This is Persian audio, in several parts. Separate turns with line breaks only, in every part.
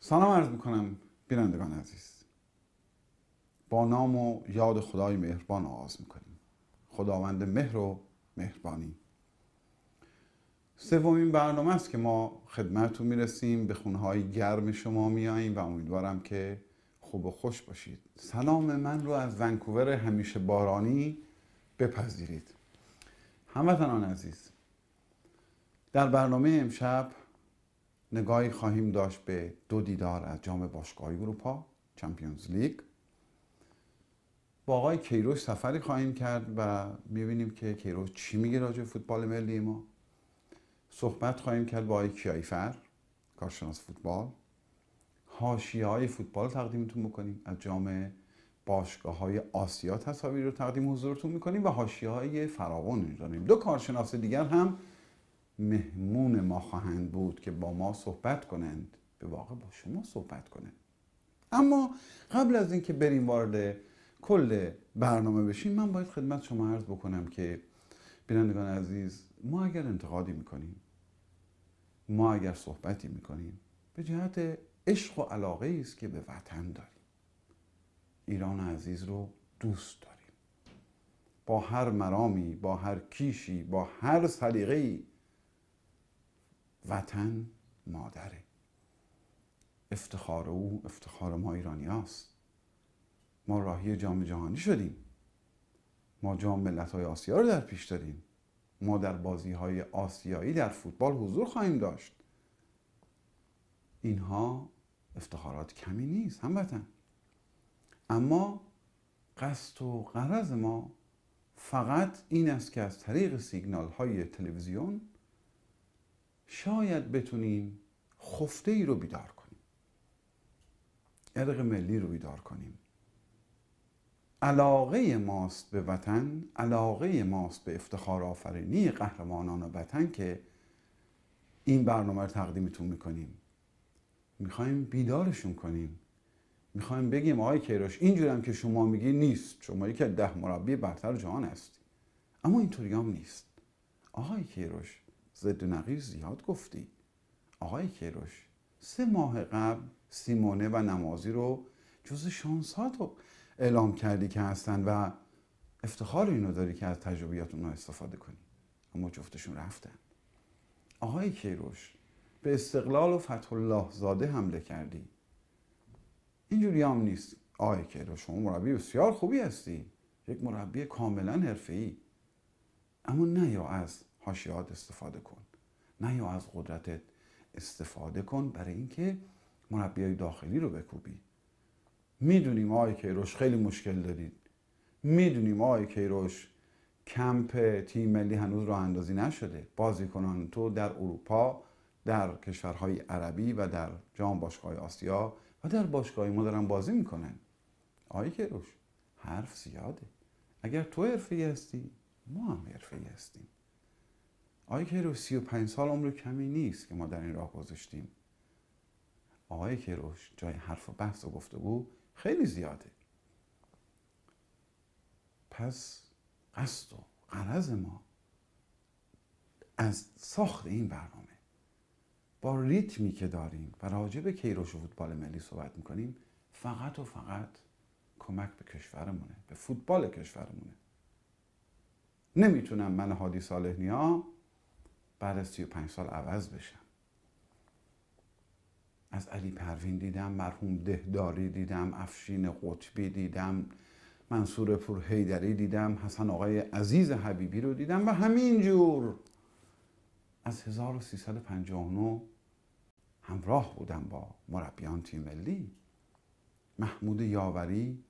سلام عرض میکنم بینندگان عزیز. با نام و یاد خدای مهربان آغاز میکنیم. خداوند مهر و مهربانی. سومین برنامه است که ما خدمتتون میرسیم، به خونه‌های گرم شما میاییم و امیدوارم که خوب و خوش باشید. سلام من رو از ونکوور همیشه بارانی بپذیرید. هموطنان عزیز، در برنامه امشب نگاهی خواهیم داشت به دو دیدار از جام باشگاه‌های اروپا، چمپیونز لیگ. با آقای کیروش سفری خواهیم کرد و می‌بینیم که کیروش چی میگه راجع به فوتبال ملی ما. صحبت خواهیم کرد با آقای کیایفر، کارشناس فوتبال. حاشیه‌های فوتبال تقدیمتون می‌کنیم. از جام باشگاه‌های آسیا تصاویر رو تقدیم حضورتون می‌کنیم و حاشیه‌های فراوان داریم. دو کارشناس دیگر هم مهمون ما خواهند بود که با ما صحبت کنند، به واقع با شما صحبت کنند. اما قبل از اینکه بریم وارد کل برنامه بشیم، من باید خدمت شما عرض بکنم که بینندگان عزیز، ما اگر انتقادی میکنیم، ما اگر صحبتی میکنیم، به جهت عشق و علاقه است که به وطن داریم. ایران عزیز رو دوست داریم. با هر مرامی، با هر کیشی، با هر سلیقه‌ای، وطن مادره. افتخار او افتخار ما ایرانی هاست. ما راهی جام جهانی شدیم. ما جام ملت‌های آسیا رو در پیش داریم. ما در بازی‌های آسیایی در فوتبال حضور خواهیم داشت. اینها افتخارات کمی نیست هموطن. اما قصد و غرض ما فقط این است که از طریق سیگنال‌های تلویزیون شاید بتونیم خفته ای رو بیدار کنیم، ارق ملی رو بیدار کنیم. علاقه ماست به وطن، علاقه ماست به افتخار آفرینی قهرمانان وطن که این برنامه رو تقدیمتون میکنیم. میخوایم بیدارشون کنیم. میخوایم بگیم آقای کیروش اینجوری هم که شما میگی نیست، شما یکی از 10 مربی برتر جهان هستی. اما اینطوری هم نیست. آقای کیروش ضد و نقیض زیاد گفتی. آقای کیروش 3 ماه قبل سیمونه و نمازی رو جز شانسات رو اعلام کردی که هستن و افتخار اینو داری که از تجربیات اونها استفاده کنی. اما جفتشون رفتن. آقای کیروش به استقلال و فتح الله زاده حمله کردی. اینجوری هم نیست. آقای کیروش شما مربی بسیار خوبی هستی، یک مربی کاملا حرفه‌ای، اما نه یا از حاشیه‌ات استفاده کن، نه یا از قدرتت استفاده کن برای اینکه مربیای داخلی رو بکوبی. میدونیم آقای کیروش خیلی مشکل دارید. میدونیم آقای کیروش کمپ تیم ملی هنوز راه اندازی نشده. بازیکنان تو در اروپا، در کشورهای عربی و در جام باشگاه‌های آسیا و در باشگاه‌های ما دارن بازی میکنن. آقای کیروش حرف زیاده. اگر تو حرفه‌ای هستی، ما هم حرفه‌ای هستیم. آقای کیروش 35 سال عمر کمی نیست که ما در این راه گذاشتیم. آقای کیروش جای حرف و بحث و گفتگو خیلی زیاده. پس قصد و غرض ما از ساخت این برنامه با ریتمی که داریم و راجع به کیروش و فوتبال ملی صحبت میکنیم فقط و فقط کمک به کشورمونه، به فوتبال کشورمونه. نمیتونم من هادی صالح نیا بعد از 35 سال عوض بشم. از علی پروین دیدم، مرحوم دهداری دیدم، افشین قطبی دیدم، منصور پورحیدری دیدم، حسن آقای عزیز حبیبی رو دیدم و همینجور از 1359 همراه بودم با مربیان تیم ملی. محمود یاوری،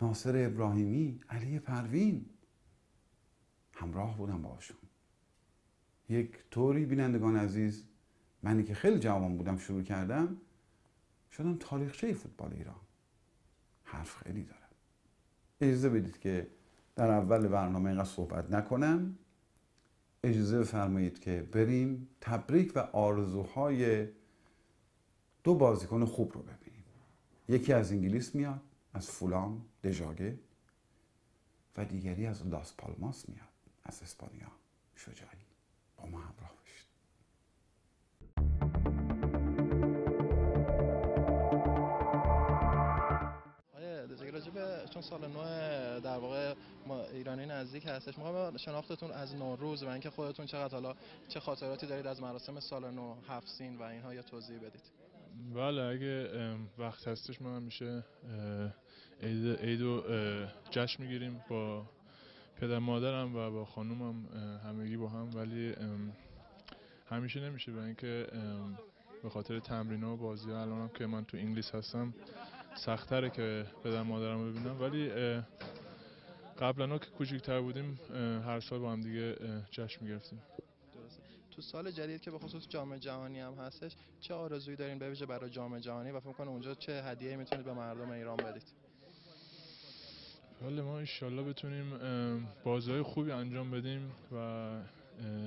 ناصر ابراهیمی، علی پروین، همراه بودم باشون. یک طوری بینندگان عزیز، منی که خیلی جوان بودم شروع کردم، شدم تاریخچه فوتبال ایران. حرف خیلی دارم. اجازه بدید که در اول برنامه اینقدر صحبت نکنم. اجازه بفرمایید که بریم تبریک و آرزوهای دو بازیکن خوب رو ببینیم. یکی از انگلیس میاد، از فولام دژاگه، و دیگری از لاس پالماس میاد، از اسپانیا، شجاعی. با ما همراه باشید.
سال نو در واقع ما ایرانی نزدیک هستش. می‌خوام شناختتون از نوروز و اینکه خودتون چقدر حالا چه خاطراتی دارید از مراسم سال نو، هفت سین و اینها یا توضیح بدید.
بله اگه وقت هستش ما همیشه عیدو جشن میگیریم با پدر مادرم و با خانومم همگی با هم، ولی همیشه نمیشه برای اینکه به خاطر تمرین‌ها و بازی‌ها الانم که من تو انگلیس هستم سخت‌تره که پدر مادرم رو ببینم، ولی قبلا که کوچیک‌تر بودیم هر سال با هم دیگه جشن می‌گرفتیم.
درسته. تو سال جدید که به خصوص جام جهانی هم هستش، چه آرزویی دارین به ویژه برای جام جهانی و فکر می‌کنم اونجا چه هدیه‌ای میتونید به مردم ایران بدید؟
حالا ما انشالله بتونیم بازی‌های خوبی انجام بدیم و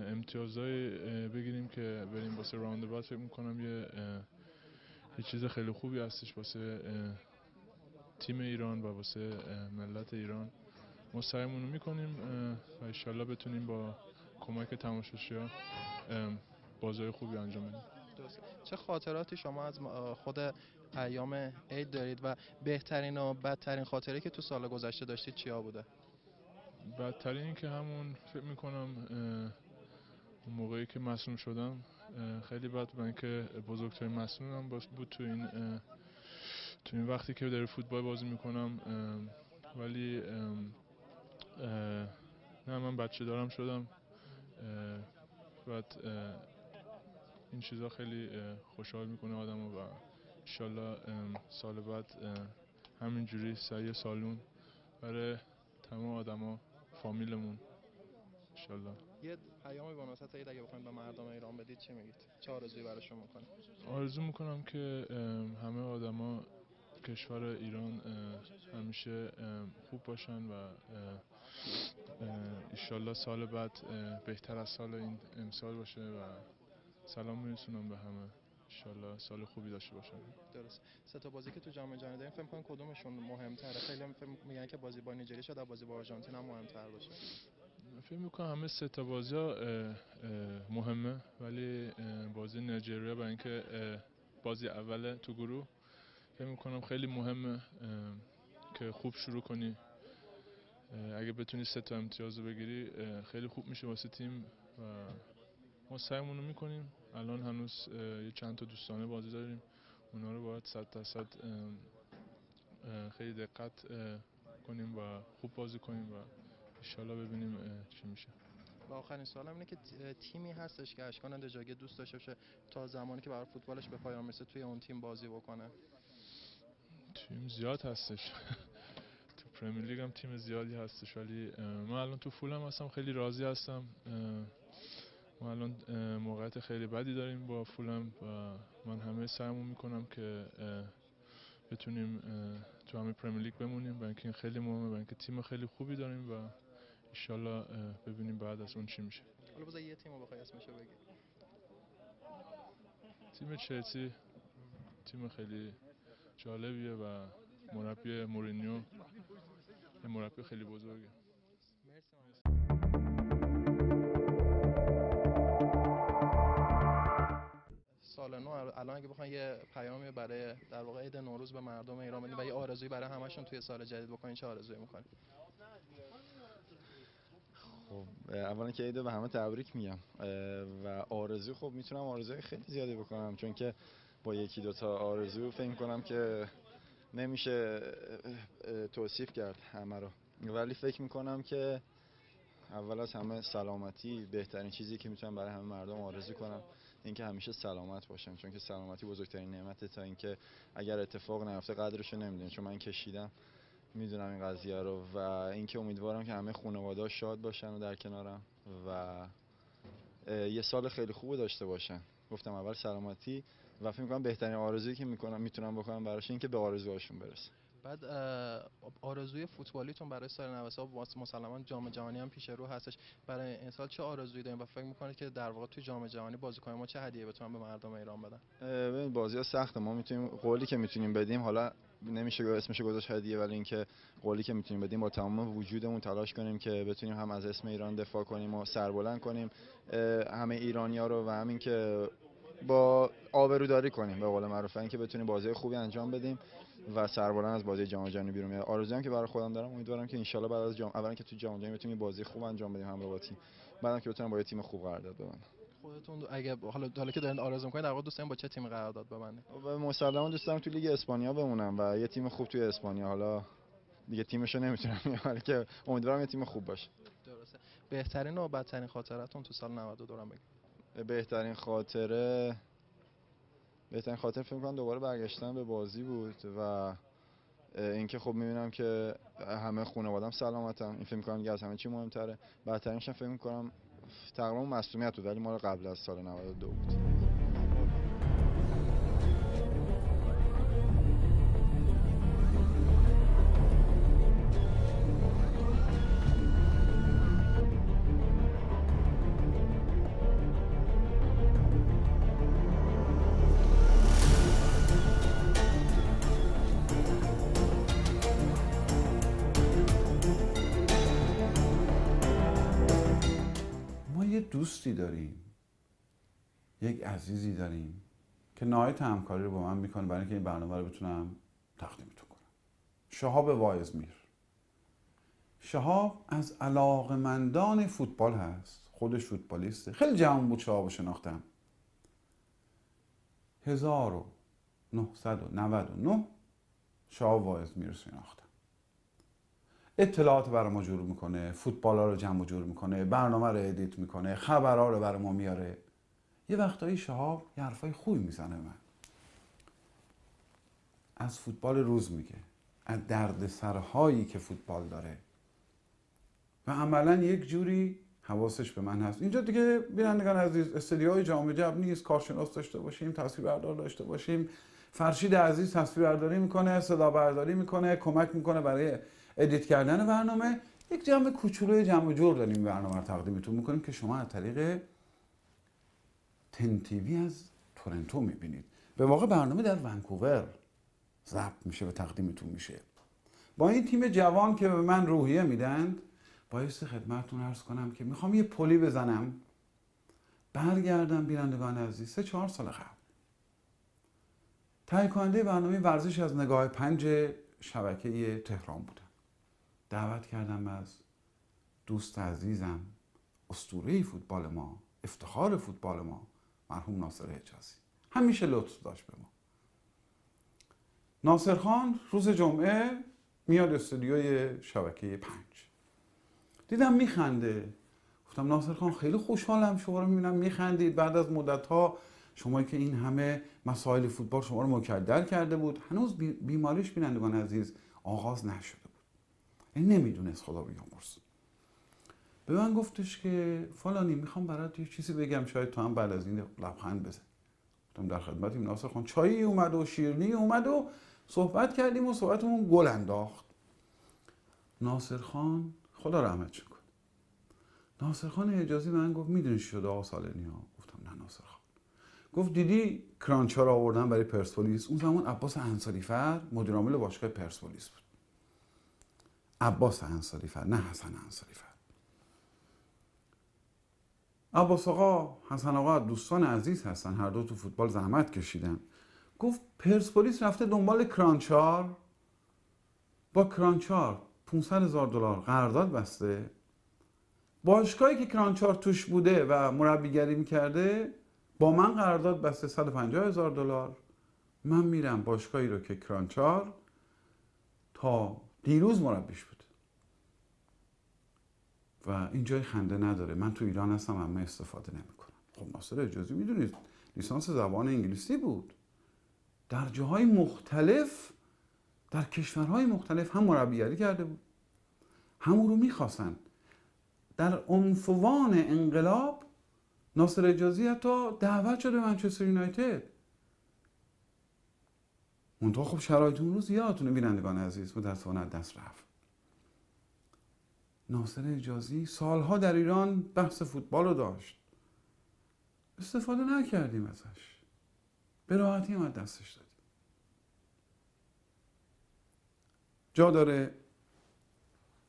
امتیازهای بگیریم که بریم واسه راوند بعد. فکر می‌کنم یه چیز خیلی خوبی هستش واسه تیم ایران و واسه ملت ایران. ما سعیمون رو می‌کنیم و انشالله بتونیم با کمک تماشاگرها بازی‌های خوبی انجام بدیم.
چه خاطراتی شما از خود ایام عید دارید و بهترین و بدترین خاطری که تو سال گذشته داشتید چیا بوده؟
بدترین که همون فکر میکنم اون موقعی که مصدوم شدم خیلی بد بود، که بزرگترین مصدومم بود تو این وقتی که در فوتبال بازی میکنم. ولی نه، من بچه دارم شدم. بعد این چیزا خیلی خوشحال میکنه آدمو و انشالله سال بعد همینجوری سعی سالون برای تمام آدما فامیلمون انشالله.
یه پیامی به مناسبت عید اگه بخواید به مردم ایران بدید چی میگید؟ چه آرزویی براشون میکنید؟
آرزو میکنم که همه آدما کشور ایران همیشه خوب باشن و انشالله سال بعد بهتر از سال این امسال باشه و سلام میرسونم به همه. انشالله سال خوبی داشته باشن.
درست. سه تا بازی که تو جام جهانی داریم فکر کنم کدومشون مهم‌تره؟ خیلی میگن که بازی با نیجریه شاید بازی با آرژانتین هم مهم‌تر باشه.
فکر میکنم همه سه تا بازی‌ها مهمه، ولی بازی نیجریه برای اینکه بازی اول تو گروه فکر میکنم خیلی مهمه که خوب شروع کنی. اگه بتونی سه تا امتیاز رو بگیری خیلی خوب میشه واسه تیم و ما سعیمون رو میکنیم. الان هنوز یه چند تا دوستانه بازی داریم، اونا رو باید 100% خیلی دقت کنیم و خوب بازی کنیم و انشالله ببینیم چی میشه.
و آخرین سوالم اینه که تیمی هستش که اشکان دژاگه دوست داشته باشه تا زمانی که برای فوتبالش به پایان میرسه توی اون تیم بازی بکنه؟
تیم زیاد هستش تو پرمیر لیگ هم تیم زیادی هستش، ولی من الان تو فولم هستم، خیلی راضی هستم. ما الان موقعیت خیلی بدی داریم با فولم و من همه سعیمو میکنم که بتونیم تو همه پرمیر لیگ بمونیم، برای اینکه خیلی مهمه، برای اینکه تیم خیلی خوبی داریم و انشالله ببینیم بعد از اون چی میشه.
حالا بذار یه تیمو بخوای اسمشو بگی.
تیم چلسی تیم خیلی جالبیه و مربی مورینیو یه مربی خیلی بزرگه.
مرسی. سال نو الان اگه بخواید یه پیامی برای در واقع عید نوروز به مردم ایران بدین و یه آرزویی برای همشون توی سال جدید بکنین چه آرزویی میکنین؟
خب اولا که عید به همه تبریک میگم و آرزو خب میتونم آرزوی خیلی زیادی بکنم، چون که با یکی دوتا آرزو فکر کنم که نمیشه توصیف کرد همه رو، ولی فکر میکنم که اول از همه سلامتی بهترین چیزی که میتونم برای همه مردم آرزو کنم، اینکه همیشه سلامت باشن، چون که سلامتی بزرگترین نعمته. تا اینکه اگر اتفاق نیفته قدرشو نمیدونم، چون من کشیدم میدونم این قضیه رو. و اینکه امیدوارم که همه خانواده‌ها شاد باشن و در کنارم و یه سال خیلی خوب داشته باشن. گفتم اول سلامتی و فکر می‌کنم بهترین آرزویی که میتونم بکنم براش این که به آرزوهاشون برسه.
بعد آرزوی فوتبالیتون برای سال 97 مسلماً جام جهانی هم پیش رو هستش، برای این سال چه آرزویی دارین و فکر می‌کنید که در واقع تو جام جهانی بازیکن ما چه هدیه‌ای بتونن به مردم ایران بدن؟
ببین بازی‌ها سخته، ما میتونیم قولی که میتونیم بدیم، حالا نمیشه اسمش گذاشت هدیه، ولی اینکه قولی که میتونیم بدیم با تمام وجودمون تلاش کنیم که بتونیم هم از اسم ایران دفاع کنیم و سربلند کنیم همه ایرانی‌ها رو، و همین که با آبروداری کنیم به قول معروف، اینکه بتونیم بازی خوبی انجام بدیم و سربلند از بازی جام جهانی بیرون بیاد. آرزوام که برای خودم دارم، امیدوارم که ان شاءالله بعد از اولا که تو جام جهانی بتونیم بازی خوب انجام بدیم همراه با تیم، بعدم که بتونم با یه تیم خوب قرارداد ببندم.
خودتون اگه حالا که دارین آرزو می‌کنید در واقع دوست دارین با چه تیمی قرارداد ببندید؟
و مسلماً دوست دارم تو لیگ اسپانیا بمونم و یه تیم خوب توی اسپانیا. حالا دیگه تیمشو نمیتونم ولی که امیدوارم یه تیم خوب باشه.
درسته. بهترین و بدترین خاطراتتون تو سال 92 رو بگید.
بهترین خاطر فکر کنم دوباره برگشتن به بازی بود و اینکه خب میبینم که همه خانواده‌ام سلامتم، این فکر می‌کنم دیگه از همه چی مهم‌تره. بدترینش فکر می‌کنم تقریبا معصومیت بود ولی مال قبل از سال 92 بود.
دوستی داریم، یک عزیزی داریم که نهایت همکاری رو با من میکنه برای اینکه این برنامه رو بتونم تقدیمتون کنم. شهاب واعظمیر. شهاب از علاقه‌مندان فوتبال هست، خودش فوتبالیسته. خیلی جوان بود شهاب شناختم. 1999 شهاب واعظمیر رو شناختم. اطلاعات برای ما جور میکنه، فوتبالا رو جمع و جور میکنه، برنامه رو ادیت میکنه، خبرها رو برای ما میاره. یه وقتایی شهاب یه حرفای خوبی میزنه من. از فوتبال روز میگه، از دردسرهایی که فوتبال داره و عملا یک جوری حواسش به من هست. اینجا دیگه بینندگان عزیز استدیوهای جام جب نیست، کارشناس داشته باشیم، تصویربردار داشته باشیم. فرشید عزیز تصویربرداری میکنه، صدا برداری میکنه، کمک میکنه برای ادیت کردن برنامه. یک جمع کوچولوی جمع جور داریم برنامه رو تقدیمتون میکنیم که شما از طریق تن تیوی از تورنتو میبینید. به واقع برنامه در ونکوور ضبط میشه و تقدیمتون میشه. با این تیم جوان که به من روحیه میدند، بایستی خدمتتون عرض کنم که میخوام یه پلی بزنم برگردم بینندگان عزیز 3-4 سال قبل. تهیه کننده برنامه ورزش از نگاه 5 شبکه تهران بودم. دعوت کردم از دوست عزیزم، اسطوره فوتبال ما، افتخار فوتبال ما، مرحوم ناصر حجازی. همیشه لطف داشت به ما. ناصر خان روز جمعه میاد استودیوی شبکه 5. دیدم میخنده. گفتم ناصر خان خیلی خوشحالم شما رو میبینم میخندید بعد از مدت‌ها، شما که این همه مسائل فوتبال شما رو مکدر کرده بود. هنوز بیماریش بینندگان عزیز آغاز نشده بود. این نمیدونست، خدا بیامرز. به من گفتش که فلانی میخوام برات یه چیزی بگم، شاید تو هم بعد از این لبخند بزن. گفتم در خدمتیم ناصر خان. چایی اومد و شیرینی اومد و صحبت کردیم و صحبتمون گل انداخت. ناصر خان خدا رحمتش کنه. ناصر خان حجازی من گفت میدونی چی شده آقا سالنی ها؟ گفتم نه ناصر خان. گفت دیدی کرانچا رو آوردن برای پرسپولیس؟ اون زمان عباس انصاری‌فر مدیر عامل باشگاه پرسپولیس بود. عباس انصاری‌فر، نه حسن انصاری‌فر. عباس آقا، حسن آقا دوستان عزیز هستن، هر دو تو فوتبال زحمت کشیدن. گفت پرسپولیس رفته دنبال کرانچار، با کرانچار $500,000 قرارداد بسته. باشگاهی که کرانچار توش بوده و مربیگری میکرده با من قرارداد بسته $150,000. من میرم باشگاهی رو که کرانچار تا دیروز مربیش بود و این جای خنده نداره. من تو ایران هستم اما استفاده نمیکنم. خب ناصر حجازی میدونید لیسانس زبان انگلیسی بود. در جاهای مختلف، در کشورهای مختلف هم مربیگری کرده بود، هم او رو میخواستن. در عنفوان انقلاب ناصر حجازی حتی دعوت شده منچستر یونایتد. منتها خب شرایط اون روز یادتونه بینندگان عزیز، متاسفانه دست رفت. ناصر حجازی سالها در ایران بحث فوتبال رو داشت، استفاده نکردیم ازش، به راحتی هم از دستش دادیم. جا داره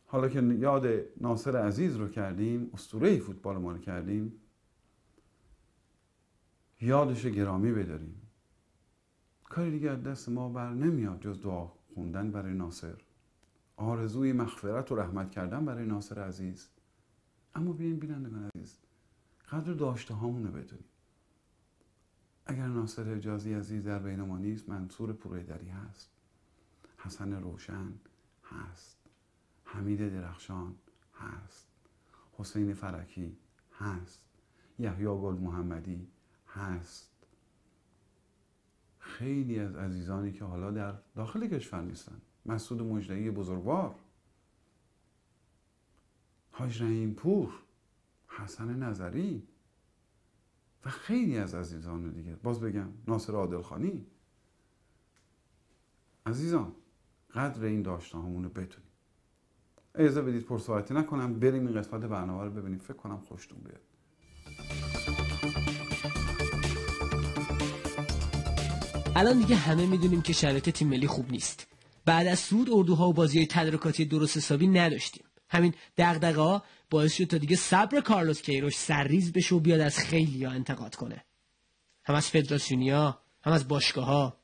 حالا که یاد ناصر عزیز رو کردیم، اسطوره فوتبال ما رو کردیم، یادش گرامی بداریم. کاری دیگه از دست ما بر نمیاد جز دعا خوندن برای ناصر، آرزوی مغفرت و رحمت کردن برای ناصر عزیز. اما بیاین بینندگان عزیز، قدر داشته هامونو بدونیم. اگر ناصر حجازی عزیز در بین ما نیست، منصور پورحیدری هست، حسن روشن هست، حمید درخشان هست، حسین فرکی هست، یحیی گل محمدی هست. خیلی از عزیزانی که حالا در داخل کشور نیستن، مسعود مجدعی بزرگوار، حاج رحیم پور، حسن نظری و خیلی از عزیزان دیگه، باز بگم ناصر عادلخانی. عزیزان قدر این داشته هامونو بدونیم. اجازه بدید پرسواتی نکنم، بریم این قسمت برنامه رو ببینیم. فکر کنم خوشتون بیاد.
الان دیگه همه میدونیم که شرایط تیم ملی خوب نیست. بعد از صعود اردوها و بازی‌های تدارکاتی درست حسابی نداشتیم. همین دغدغه‌ها باعث شد تا دیگه صبر کارلوس کیروش سرریز بشه و بیاد از خیلی‌ها انتقاد کنه. هم از فدراسیونیا، هم از باشگاه‌ها،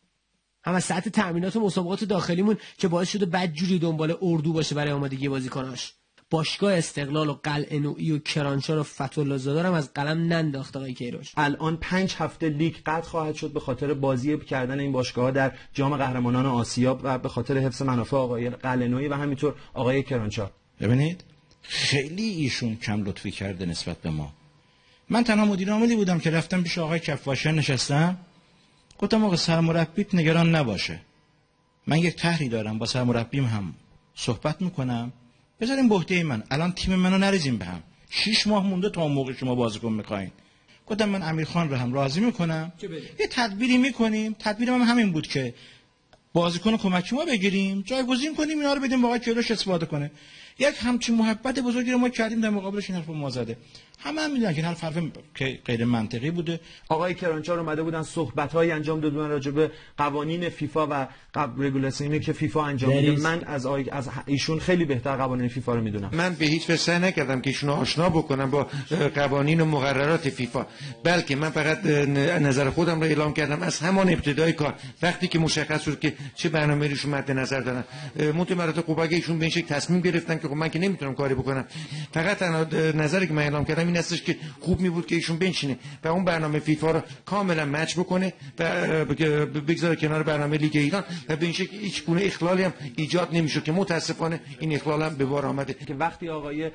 هم از سطح تأمینات و مسابقات داخلیمون که باعث شده بدجوری دنبال اردو باشه برای آمادگی بازیکناش. باشگاه استقلال و قلعه‌نویی و کرانچار و فتح‌الله زاده هم از قلم ننداخت آقای کیروش.
الان 5 هفته لیگ قطع خواهد شد به خاطر بازی کردن این باشگاه‌ها در جام قهرمانان آسیا و به خاطر حفظ منافع آقای قلعه‌نویی و همینطور آقای کرانچار.
ببینید خیلی ایشون کم لطفی کرده نسبت به ما. من تنها مدیر عاملی بودم که رفتم پیش آقای کفاشیان نشستم، گفتم آقا سرمربیت نگران نباشه، من یک طرحی دارم، با سرمربیم هم صحبت میکنم، بذاریم بحته من، الان تیم منو نریزیم به هم، 6 ماه مونده تا اون موقع شما بازیکن میخواین. گفتم من امیرخان رو هم راضی میکنم، یه تدبیری میکنیم. تدبیرم همین بود که بازیکن کمکی ما بگیریم، جایگزین کنیم، اینا رو بدیم با آقای کیروش استفاده کنه. یک همچین محبت بزرگی رو ما کردیم، در مقابلش این حرف ما زده. همه میدونن که این حرف غیر منطقی بوده.
آقای کرانچار اومده بودن صحبت‌های انجام دادن راجع به قوانین فیفا و رگولاسیونی که فیفا انجام میده. من از ایشون خیلی بهتر قوانین فیفا رو میدونم.
من به هیچ وجه سعی نکردم که ایشونو آشنا بکنم با قوانین و مقررات فیفا، بلکه من فقط نظر خودم رو اعلام کردم از همان ابتدای کار، وقتی که مشخص شد که چه برنامه‌ای ایشون مد نظر دارن. متمرات قبقه ایشون به این شکل تصمیم گرفتن که خب من که نمیتونم کاری بکنم. فقط نظری که من اعلام کردم این هستش که خوب می بود که ایشون بنشینه و اون برنامه فیفا رو کاملا مچ بکنه و بگذاره کنار برنامه لیگ ایران و به این شکل هیچ گونه اخلالی هم ایجاد نمیشه که متاسفانه این اخلال هم به بار آمده.
که وقتی آقای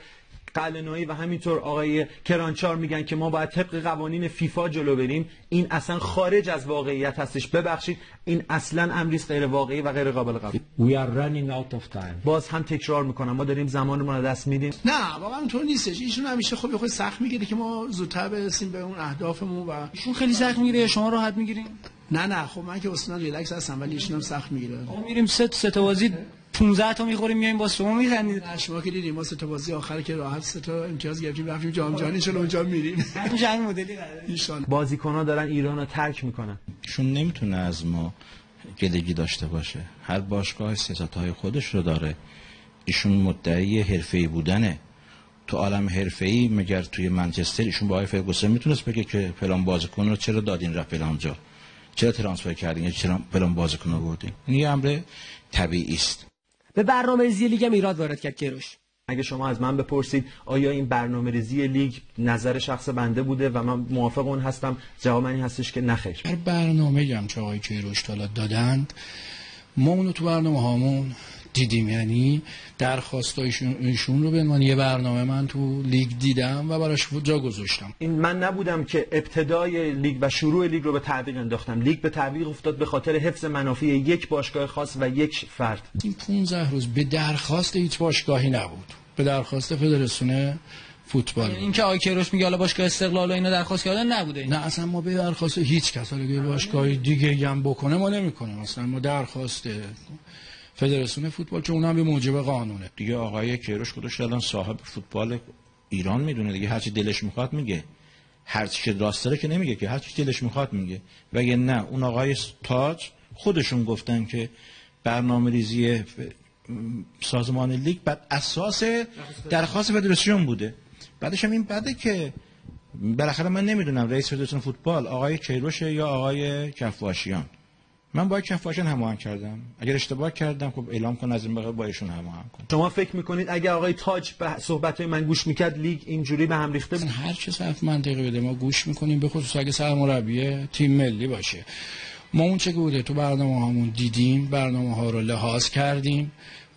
قلعه‌نویی و همینطور آقای کرانچار میگن که ما باید طبق قوانین فیفا جلو بریم، این اصلا خارج از واقعیت هستش. ببخشید این اصلا امری غیر واقعی و غیر قابل قبول.
We are running out of time.
باز هم تکرار میکنم ما داریم زمانمون رو دست میدیم.
نه واقعا اونطور نیستش. ایشون همیشه خود سخت میگیره که ما زودتر برسیم به اون اهدافمون و
ایشون خیلی سخت میگیره یا شما راحت میگیرین؟
نه خب من که اصلا ریلکس هستم ولی ایشون هم سخت میگیره.
ما میریم سه تا بازی 15 تا میخوریم میایم با شما میخندید.
شما که دیدیم ما 3 تا بازی آخر که راحت 3 تا امتیاز گرفتیم رفتیم جام جهانی، چون اونجا میریم.
همین مدلی قراره
ان شاء الله.
بازیکن‌ها دارن ایران رو ترک میکنن.
ایشون نمیتونه از ما گلگی داشته باشه. هر باشگاه سیاست‌های خودش رو داره. ایشون مدعی حرفه‌ای بودنه. تو عالم حرفه‌ای مگر توی منچستر ایشون با آقای فرگوسن میتونست بگه که فلان بازیکن رو چرا دادین رفت فلان جا؟ چرا ترانسفر کردین یا چرا فلان بازیکن آوردین؟ این یه امر طبیعی است.
به برنامه‌ریزی لیگ هم ایراد وارد کرد کیروش.
اگه شما از من بپرسید آیا این برنامه‌ریزی لیگ نظر شخص بنده بوده و من موافق اون هستم، جواب من این هستش که نخیر.
هر برنامه‌ای هم که آقای کیروش حالا دادند ما اونو تو برنامه‌هامون دیدیم، یعنی درخواستایشون رو به من یه برنامه من تو لیگ دیدم و براش جا گذاشتم.
این من نبودم که ابتدای لیگ و شروع لیگ رو به تعویق انداختم. لیگ به تعویق افتاد به خاطر حفظ منافع یک باشگاه خاص و یک فرد.
این 15 روز به درخواست هیچ باشگاهی نبود، به درخواست فدراسیون فوتبال.
این که آقای کیروش میگه حالا باشگاه استقلال و اینا درخواست کردن نبوده.
نه اصلا ما به درخواست هیچ کس، اگه باشگاه دیگه هم بکنه ما نمی‌کنیم، اصلا ما درخواست فدراسیون فوتبال که اونم به موجب قانونه.
دیگه آقای کیروش خودش الان صاحب فوتبال ایران میدونه دیگه، هر چی دلش میخواد میگه، هر چی که راست داره که نمیگه که، هر چی دلش میخواد میگه. وگه نه اون آقای تاج خودشون گفتن که برنامه‌ریزی سازمان لیگ بر اساس درخواست فدراسیون بوده. بعدش هم این بده که بالاخره من نمیدونم رئیس فدراسیون فوتبال آقای کیروش یا آقای کفاشیان، من با کفاشن هماهنگ کردم. اگر اشتباه کردم خب اعلام کن از این به بعد با ایشون هماهنگ کن.
شما فکر میکنید اگر آقای تاج به صحبت‌های من گوش میکرد لیگ اینجوری به هم ریخته بود؟
هر چه صرف منطقی بده ما گوش میکنیم، به خصوص اگه سرمربی تیم ملی باشه. ما اون چه که بوده تو برنامه‌هامون دیدیم، برنامه‌ها رو لحاظ کردیم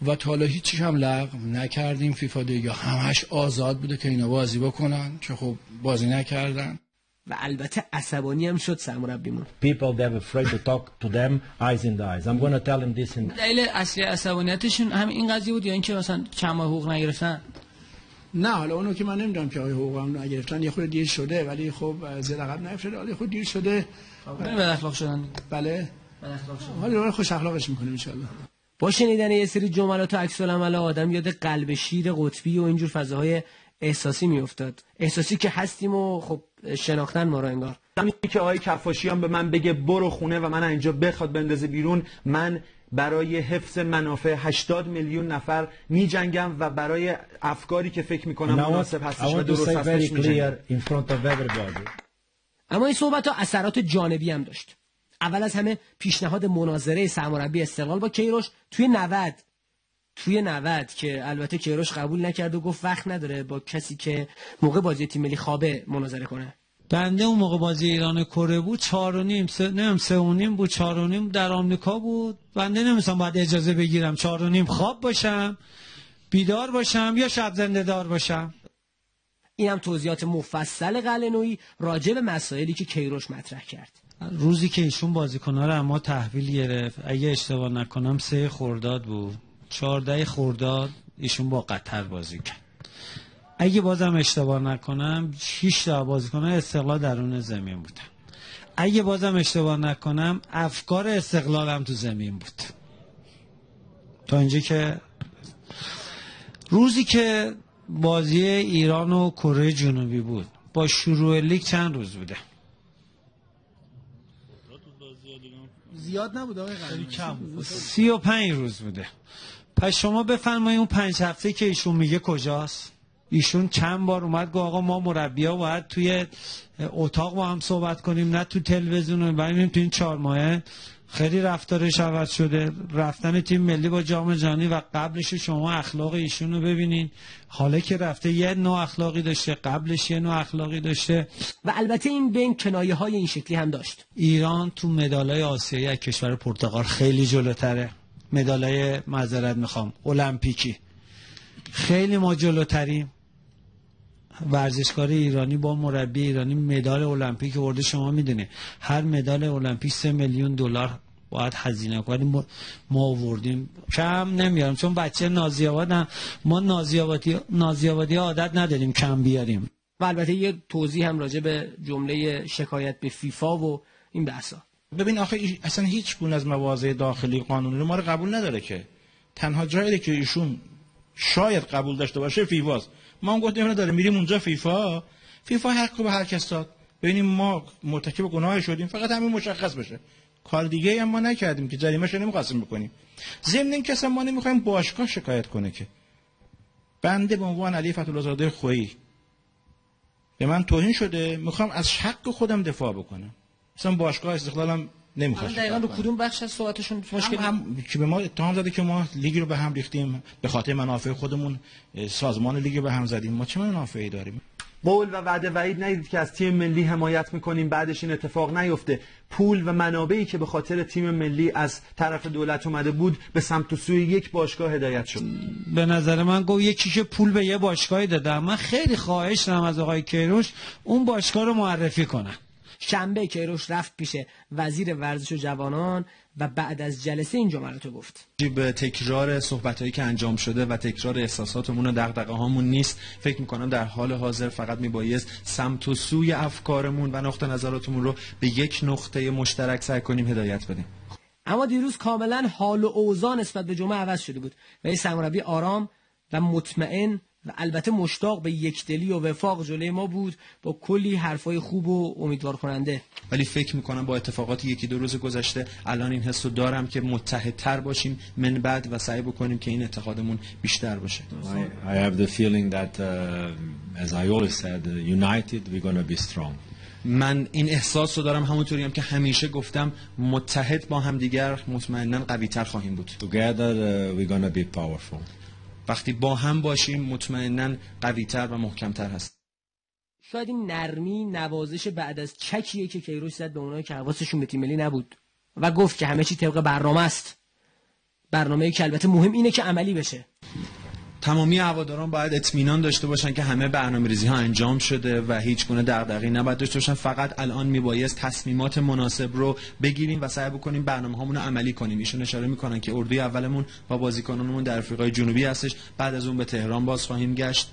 و تا حالا هیچ هم لغو نکردیم. فیفا دیگه همش آزاد بوده که اینا بازی بکنن که خب بازی نکردن.
و البته عصبانی هم شد سرمربیمون.
People they're afraid to talk to them eyes in the eyes. I'm going to tell them this in
دلیل اصلی عصبانیتشون همین این قضیه بود یا اینکه مثلا چند ماه حقوق نگرفتن؟
نه حالا اونو که من نمیدونم که آقای حقوقم نگرفتن، یه خورده دیر شده ولی خب زیر عقب نیفتاده، ولی خود دیر شده.
بد اخلاق شدن.
بله بد اخلاق شدن. حالا خوش اخلاقش میکنیم ان شاء الله.
با شنیدن یه سری جملات و عکس العمل آدم یاد قلب شیر قطبی و اینجور فضاهای احساسی میافتاد. احساسی که هستیم و خب شناختن ما رو انگار.
همین که آقای کفاشیان به من بگه برو خونه و من اینجا بخواد بندازه بیرون، من برای حفظ منافع 80 میلیون نفر می جنگم و برای افکاری که فکر میکنم مناسب هستش و درست هستش می جنگم.
اما این صحبت ها اثرات جانبی هم داشت. اول از همه پیشنهاد مناظره سرمربی استقلال با کیروش توی 90 که البته کیروش قبول نکرد و گفت وقت نداره با کسی که موقع بازی تیم ملی خوابه مناظره کنه.
بنده اون موقع بازی ایران کره بود 4.5 بود 4.5 در آمریکا بود. بنده نمی‌دونم باید اجازه بگیرم 4.5 خواب باشم، بیدار باشم یا شب زنده دار باشم.
این هم توضیحات مفصل قلعه‌نویی راجع به مسائلی که کیروش مطرح کرد.
روزی که ایشون بازیکن‌ها رو اما تحویل گرفت، اگه اشتباه نکنم 3 خرداد بود، 14 خرداد ایشون با قطر بازی کرد. اگه بازم اشتباه نکنم 6 تا بازیکن استقلال درون زمین بودن. اگه بازم اشتباه نکنم افکار استقلال هم تو زمین بود. تا اینجا که روزی که بازی ایران و کره جنوبی بود با شروع لیگ چند روز بوده؟
زیاد نبود آقای قلعه‌نویی، کم بود.
35 روز بوده. پس شما بفرمایید اون 5 هفته که ایشون میگه کجاست؟ ایشون چند بار اومد گفت آقا ما مربی‌ها باید توی اتاق با هم صحبت کنیم نه تو تلویزیون. ببینیم تو این 4 ماهه خیلی رفتارش عوض شده. رفتن تیم ملی با جام جهانی و قبلش شما اخلاق ایشون رو ببینین. حالا که رفته یه نوع اخلاقی داشته، قبلش یه نوع اخلاقی داشته.
و البته این بین کنایه‌های این شکلی هم داشت.
ایران تو مدال‌های آسیایی از کشور پرتغال خیلی جلوتره. مدال‌های معذرت میخوام المپیکی خیلی ما جلوتریم. ورزشکار ایرانی با مربی ایرانی مدال المپیک برده. شما میدونید هر مدال المپیک 3 میلیون دلار باید هزینه کنیم. ما آوردیم، کم نمیاریم چون بچه نازی‌آبادم. ما نازی‌آبادی عادت نداریم کم بیاریم.
و البته یه توضیح هم راجع به جمله شکایت به فیفا و این بحثا.
ببین آخه اصلا هیچ گونه از مواضع داخلی قانونی رو ما رو قبول نداره که. تنها جایی که ایشون شاید قبول داشته باشه فیفاست. ما هم گفتیم نداره، میریم اونجا فیفا حق به هر کس داد. ببینیم ما مرتکب گناه شدیم، فقط همین مشخص بشه. کار دیگه هم ما نکردیم که جریمه‌اش نمی‌خواستیم بکنیم. ضمن این کسا ما نمی‌خوایم باشگاه شکایت کنه که بنده به عنوان علی فتح‌الله زاده خویی به من توهین شده، می‌خوام از حق خودم دفاع بکنم. مثلا باشگاه استقلالم نمی‌خواد.
دقیقاً رو کدوم بخش از صحبتشون مشکل
هم که به ما اتهام زده که ما لیگ رو به هم ریختیم به خاطر منافع خودمون، سازمان لیگ به هم زدیم. ما چه منافعی داریم؟
قول و وعده وعید ندید که از تیم ملی حمایت میکنیم بعدش این اتفاق نیفته. پول و منابعی که به خاطر تیم ملی از طرف دولت اومده بود به سمت و سوی یک باشگاه هدایت شد.
به نظر من گفت یکی که پول به یه باشگاهی دادم. من خیلی خواهش دارم از آقای کیروش اون باشگاه رو معرفی کنه.
شنبه کیروش رفت پیش وزیر ورزش و جوانان و بعد از جلسه این جملات رو گفت.
به تکرار صحبتایی که انجام شده و تکرار احساساتمون و دغدغه‌هامون نیست. فکر می‌کنم در حال حاضر فقط میبایست سمت و سوی افکارمون و نقطه نظراتمون رو به یک نقطه مشترک سعی کنیم هدایت بدیم.
اما دیروز کاملا حال و اوضاع نسبت به جمعه عوض شده بود و این سرمربی آرام و مطمئن و البته مشتاق به یکدلی و وفاق جلوی ما بود با کلی حرفای خوب و امیدوار کننده.
ولی فکر میکنم با اتفاقات یکی دو روز گذشته الان این حسو دارم که متحدتر باشیم من بعد و سعی بکنیم که این اتحادمون بیشتر باشه.
I have the feeling that as I always said, united we're going to be strong.
من این احساس رو دارم، همونطوری هم که همیشه گفتم متحد با همدیگر مطمئنا قوی‌تر خواهیم بود.
Together we're gonna be powerful.
وقتی با هم باشیم مطمئنا قوی‌تر و محکم‌تر هست.
شاید این نرمی نوازش بعد از چکیه که کیروش زد به اونایی که حواسشون به تیم ملی نبود و گفت که همه چی طبق برنامه است. برنامه‌ای که البته مهم اینه که عملی بشه.
تمامی هواداران باید اطمینان داشته باشن که همه برنامه‌ریزی‌ها انجام شده و هیچ گونه دغدغه‌ای نباید داشته باشن. فقط الان میبایست تصمیمات مناسب رو بگیریم و سعی بکنیم برنامه‌هامون رو عملی کنیم. ایشون اشاره میکنن که اردوی اولمون با بازیکنانمون در آفریقای جنوبی هستش، بعد از اون به تهران باز خواهیم گشت،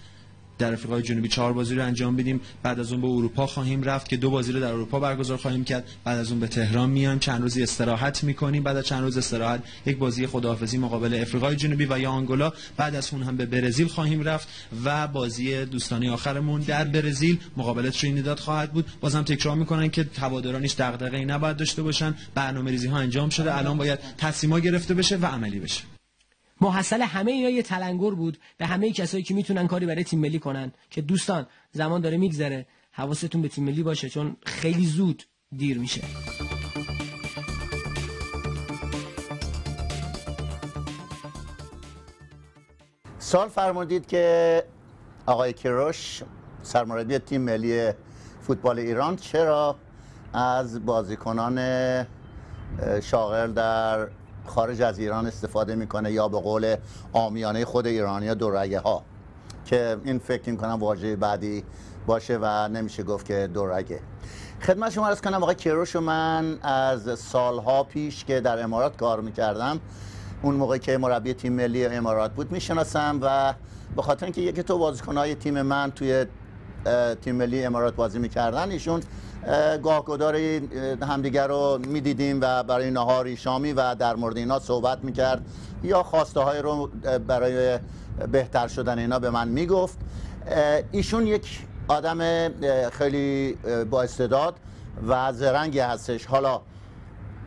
در آفریقای جنوبی 4 بازی رو انجام بدیم، بعد از اون به اروپا خواهیم رفت که 2 بازی رو در اروپا برگزار خواهیم کرد، بعد از اون به تهران میایم، چند روزی استراحت میکنیم، بعد از چند روز استراحت یک بازی خداحافظی مقابل آفریقای جنوبی و یا آنگولا، بعد از اون هم به برزیل خواهیم رفت و بازی دوستانه آخرمون در برزیل مقابل ترینیداد خواهد بود. بازم تکرار میکنن که هواداران هیچ دغدغه‌ای نباید داشته باشن، برنامه‌ریزی ها انجام شده، الان باید تصمیم‌ها گرفته بشه و عملی بشه.
محصل همه اینا یه تلنگر بود به همه کسایی که میتونن کاری برای تیم ملی کنن که دوستان زمان داره میگذره، حواستون به تیم ملی باشه چون خیلی زود دیر میشه.
سال فرمودید که آقای کیروش سرمربی تیم ملی فوتبال ایران چرا از بازیکنان شاغل در خارج از ایران استفاده میکنه، یا به قول عامیانه خود ایرانی‌ها دورگه ها، که این فکر میکنم واژه بعدی باشه و نمیشه گفت که دورگه. خدمت شما عرض کنم آقای کیروش و من از سالها پیش که در امارات کار میکردم، اون موقعی که مربی تیم ملی امارات بود، میشناسم و به خاطر اینکه یکی تو بازیکن‌های تیم من توی تیم ملی امارات بازی میکردن، ایشون گاهگداری همدیگر رو میدیدیم و برای نهاری شامی و در مورد اینا صحبت میکرد یا خواسته های رو برای بهتر شدن اینا به من میگفت. ایشون یک آدم خیلی با استعداد و زرنگی هستش. حالا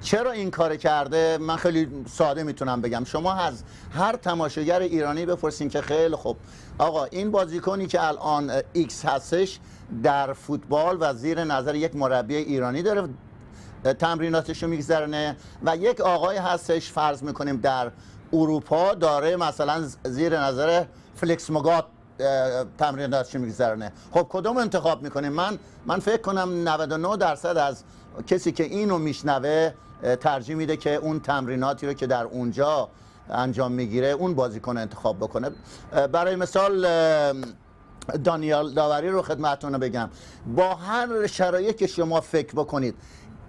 چرا این کار کرده؟ من خیلی ساده میتونم بگم. شما از هر تماشاگر ایرانی بپرسین که خیلی خوب آقا این بازیکنی که الان ایکس هستش در فوتبال و زیر نظر یک مربی ایرانی داره تمریناتشو میگذرنه و یک آقای هستش فرض میکنیم در اروپا داره مثلا زیر نظر فلیکس مگات تمریناتشو میگذرنه، خب کدوم انتخاب میکنیم؟ من فکر کنم 99% از کسی که اینو میشنوه ترجیح میده که اون تمریناتی رو که در اونجا انجام میگیره اون بازیکن انتخاب بکنه. برای مثال دانیال داوری رو خدمتتون بگم، با هر شرایطی که شما فکر بکنید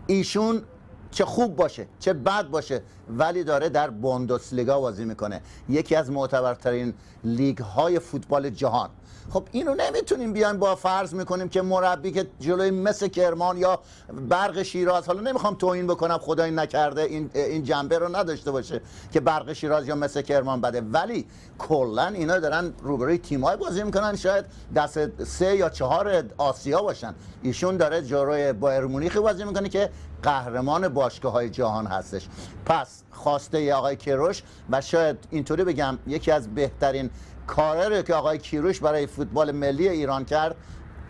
ایشون چه خوب باشه چه بد باشه ولی داره در بوندسلیگا بازی میکنه، یکی از معتبرترین لیگ های فوتبال جهان. خب اینو نمیتونیم بیایم با فرض میکنیم که مربی که جلوی مس کرمان یا برق شیراز، حالا نمیخوام توهین بکنم خدای نکرده این جنبه رو نداشته باشه که برق شیراز یا مس کرمان بده، ولی کلا اینا دارن روبروی تیم‌های بازی میکنن شاید دست 3 یا 4 آسیا باشن، ایشون داره جلوی بایر مونیخ بازی میکنه که قهرمان باشگاه‌های جهان هستش. پس خواسته آقای کیروش و شاید اینطوری بگم یکی از بهترین کاری که آقای کیروش برای فوتبال ملی ایران کرد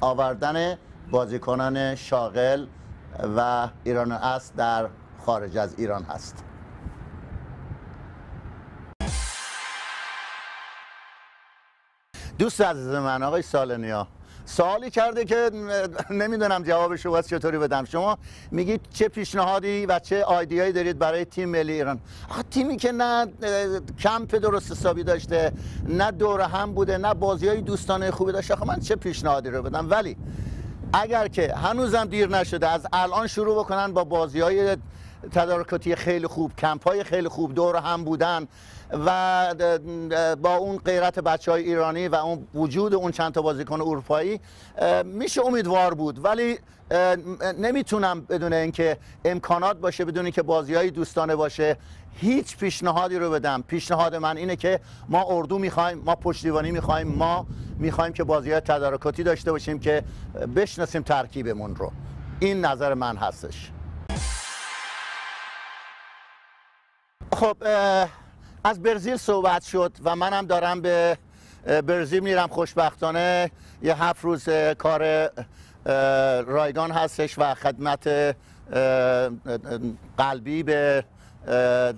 آوردن بازیکنان شاغل و ایران است در خارج از ایران هست. دوست عزیز من آقای سالنیا سوالی کرده که نمیدونم جوابشو باید چطوری بدم. شما میگید چه پیشنهادی و چه آیدیایی دارید برای تیم ملی ایران؟ تیمی که نه کمپ درست حسابی داشته، نه دور هم بوده، نه بازی‌های دوستانه خوبی داشته، خب من چه پیشنهادی رو بدم؟ ولی اگر که هنوزم دیر نشده از الان شروع بکنن با بازی‌های تدارکاتی خیلی خوب، کمپ‌های خیلی خوب، دور هم بودن و با اون غیرت بچه‌های ایرانی و اون وجود اون چند تا بازیکن اروپایی میشه امیدوار بود، ولی نمیتونم بدون اینکه امکانات باشه، بدون اینکه بازی‌های دوستانه باشه هیچ پیشنهادی رو بدم. پیشنهاد من اینه که ما اردو می‌خوایم، ما پشتیبانی می‌خوایم، ما می‌خوایم که بازی‌های تدارکاتی داشته باشیم که بشناسیم ترکیبمون رو. این نظر من هستش. خب از برزیل صحبت شد و منم دارم به برزیل میرم خوشبختانه. یه 7 روز کار رایگان هستش و خدمت قلبی به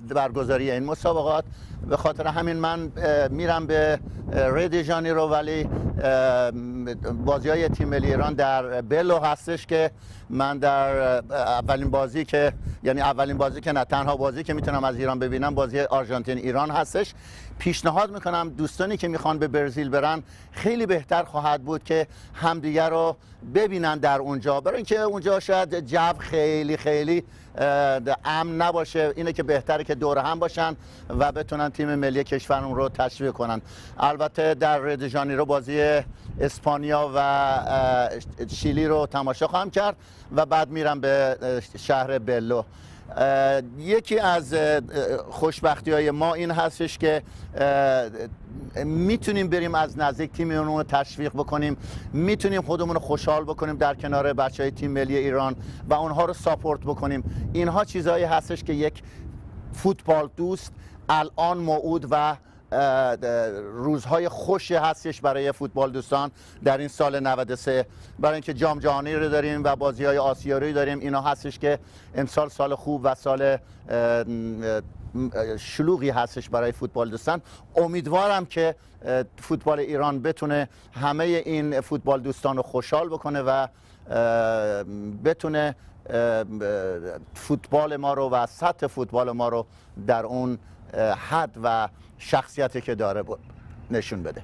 برگزاری این مسابقات. به خاطر همین من میرم به ری دی ژانیرو، ولی بازی‌های تیم ملی ایران در بلو هستش که من در اولین بازی که نه تنها بازی که میتونم از ایران ببینم بازی آرژانتین ایران هستش. پیشنهاد میکنم دوستانی که میخوان به برزیل برن خیلی بهتر خواهد بود که همدیگر رو ببینن در اونجا، برای اینکه اونجا شاید جو خیلی خیلی امن نباشه. اینه که بهتره که دور هم باشن و بتونن تیم ملی کشورمون رو تشویق کنن. البته در ری دی ژانیرو بازی اسپانیا و شیلی رو تماشا خواهم کرد و بعد میرم به شهر بلو. یکی از خوشبختی‌های ما این هستش که میتونیم بریم از نزدیک تیممون رو تشویق بکنیم، میتونیم خودمون رو خوشحال بکنیم در کنار بچهای تیم ملی ایران و اونها رو ساپورت بکنیم. اینها چیزهایی هستش که یک فوتبال دوست الان موعود و روزهای خوشی هستش برای فوتبال دوستان در این سال 93، برای اینکه جام جهانی رو داریم و بازی‌های آسیایی رو داریم. اینا هستش که امسال سال خوب و سال شلوغی هستش برای فوتبال دوستان. امیدوارم که فوتبال ایران بتونه همه این فوتبال دوستان رو خوشحال بکنه و بتونه فوتبال ما رو و سطح فوتبال ما رو در اون حد و شخصیتی که داره نشون بده.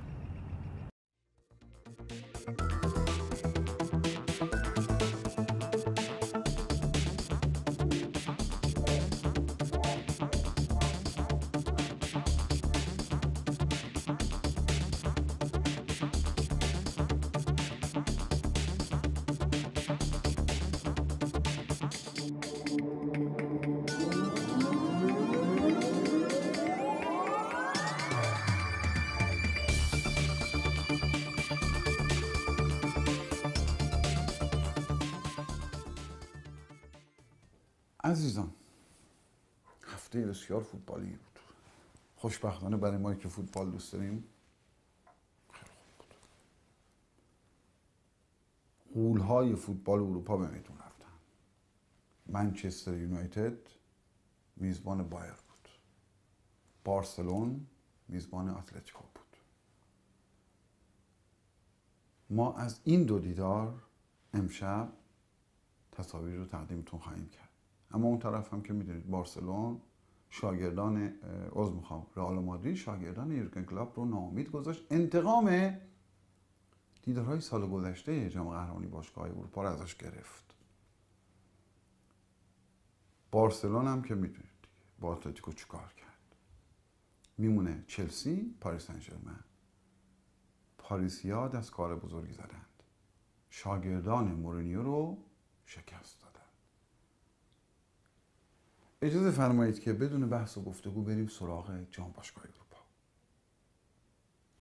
عزیزان، هفته بسیار فوتبالی بود. خوشبختانه برای ما که فوتبال دوست داریم خیلی خوب بود. غول‌های فوتبال اروپا به میدون رفتن. منچستر یونایتد میزبان بایر بود، بارسلون میزبان اتلتیکو بود. ما از این دو دیدار امشب تصاویر رو تقدیمتون خواهیم کرد. اما اون طرف هم که میدونید بارسلون شاگردان رئال مادرید شاگردان یورگن کلوپ رو ناامید گذاشت. انتقام دیدارهای سال گذشته جام قهرمانی باشگاه اروپا رو ازش گرفت. بارسلون هم که میدونید با اتلتیکو چیکار کرد. میمونه چلسی، پاریس سن ژرمن. پاریسیا دست کار بزرگی زدند. شاگردان مورینیو رو شکست دادند. اجازه فرمایید که بدون بحث و گفتگو بریم سراغ جام باشگاه اروپا.